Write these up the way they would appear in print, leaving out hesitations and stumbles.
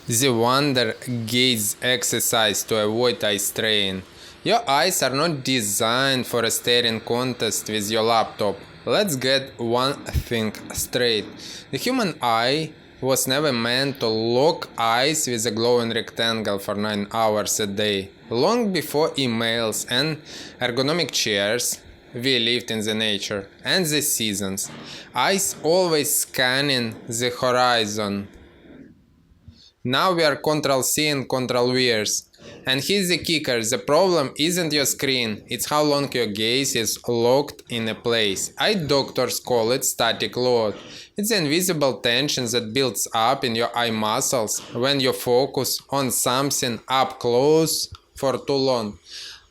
The wonder gaze exercise to avoid eye strain. Your eyes are not designed for a staring contest with your laptop. Let's get one thing straight. The human eye was never meant to lock eyes with a glowing rectangle for 9 hours a day. Long before emails and ergonomic chairs, we lived in the nature and the seasons. Eyes always scanning the horizon. Now we are Ctrl-C and Ctrl-V's. And here's the kicker, the problem isn't your screen, it's how long your gaze is locked in a place. Eye doctors call it static load. It's the invisible tension that builds up in your eye muscles when you focus on something up close for too long.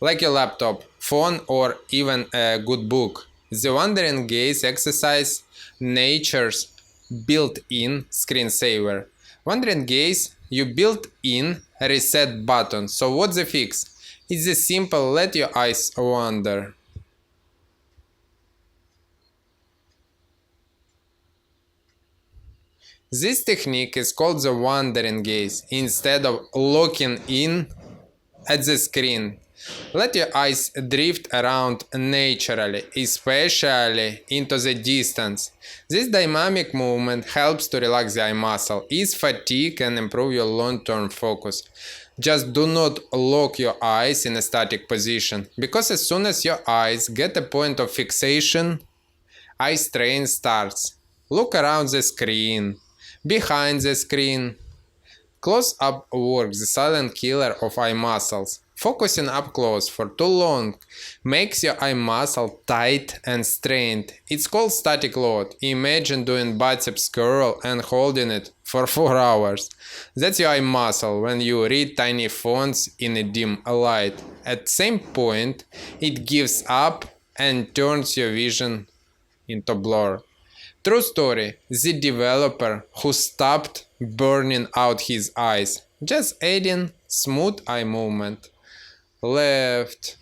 Like your laptop, phone, or even a good book. The wandering gaze exercise, nature's built-in screensaver. Wandering gaze, you built in reset button. So what's the fix? It's a simple let your eyes wander. This technique is called the wandering gaze instead of locking in at the screen. Let your eyes drift around naturally, especially into the distance. This dynamic movement helps to relax the eye muscle, ease fatigue, and improve your long-term focus. Just do not lock your eyes in a static position, because as soon as your eyes get a point of fixation, eye strain starts. Look around the screen, behind the screen. Close-up works, the silent killer of eye muscles. Focusing up close for too long makes your eye muscle tight and strained. It's called static load. Imagine doing biceps curl and holding it for 4 hours. That's your eye muscle when you read tiny fonts in a dim light. At the same point, it gives up and turns your vision into blur. True story, the developer who stopped burning out his eyes, just adding smooth eye movement. Left,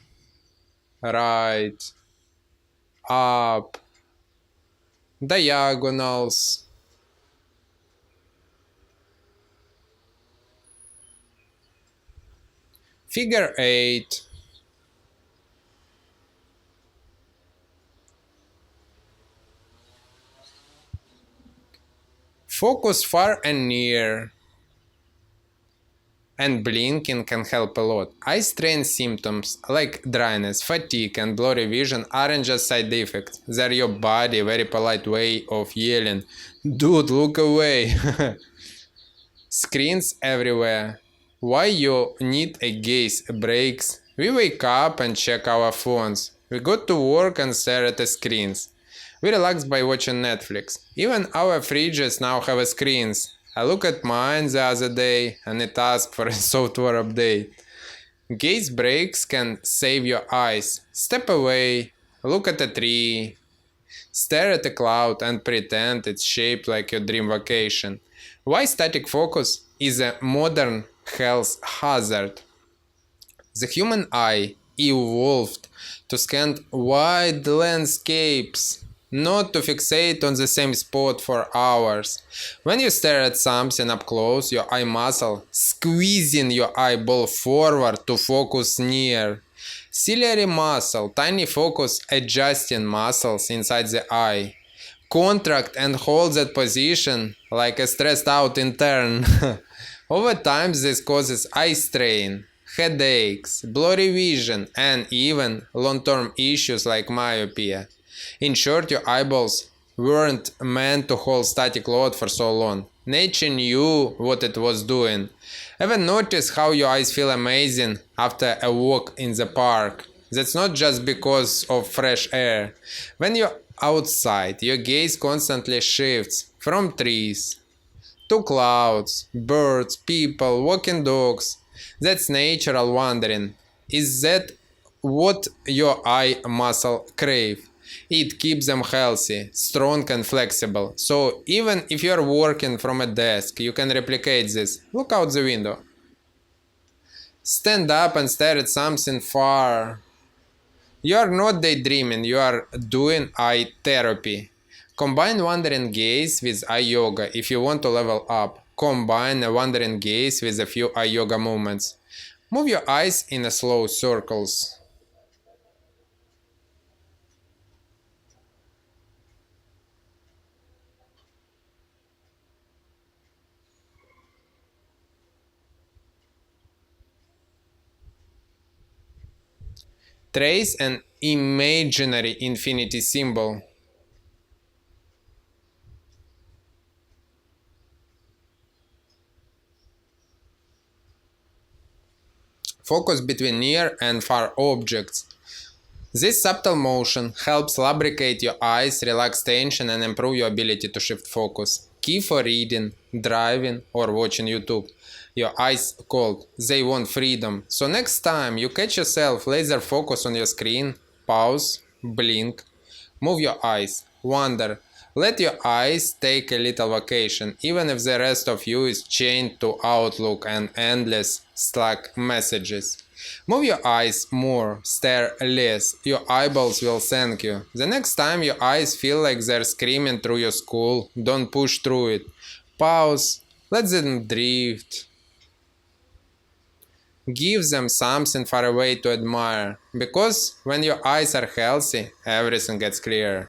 right, up, diagonals. Figure 8. Focus far and near. And blinking can help a lot. Eye strain symptoms like dryness, fatigue, and blurry vision aren't just side effects. They're your body's very polite way of yelling, "Dude, look away!" Screens everywhere. Why you need a gaze breaks? We wake up and check our phones. We go to work and stare at the screens. We relax by watching Netflix. Even our fridges now have screens. I looked at mine the other day and it asked for a software update. Gaze breaks can save your eyes. Step away, look at a tree, stare at a cloud and pretend it's shaped like your dream vacation. Why static focus is a modern health hazard? The human eye evolved to scan wide landscapes, not to fixate on the same spot for hours. When you stare at something up close, your eye muscle squeezing your eyeball forward to focus near. Ciliary muscle, tiny focus adjusting muscles inside the eye. Contract and hold that position like a stressed out intern. Over time this causes eye strain, headaches, blurry vision, and even long-term issues like myopia. In short, your eyeballs weren't meant to hold static load for so long. Nature knew what it was doing. Ever notice how your eyes feel amazing after a walk in the park? That's not just because of fresh air. When you're outside, your gaze constantly shifts from trees to clouds, birds, people, walking dogs. That's natural wandering. Is that what your eye muscle crave? It keeps them healthy, strong and flexible. So even if you are working from a desk, you can replicate this. Look out the window. Stand up and stare at something far. You are not daydreaming, you are doing eye therapy. Combine wandering gaze with eye yoga if you want to level up. Combine a wandering gaze with a few eye yoga movements. Move your eyes in a slow circles. Trace an imaginary infinity symbol. Focus between near and far objects. This subtle motion helps lubricate your eyes, relax tension, and improve your ability to shift focus. Key for reading, driving, or watching YouTube. Your eyes cold, they want freedom. So next time you catch yourself laser focus on your screen, pause, blink, move your eyes, wonder. Let your eyes take a little vacation, even if the rest of you is chained to Outlook and endless Slack messages. Move your eyes more, stare less. Your eyeballs will thank you. The next time your eyes feel like they're screaming through your skull, don't push through it. Pause, let them drift. Give them something far away to admire, because when your eyes are healthy, everything gets clearer.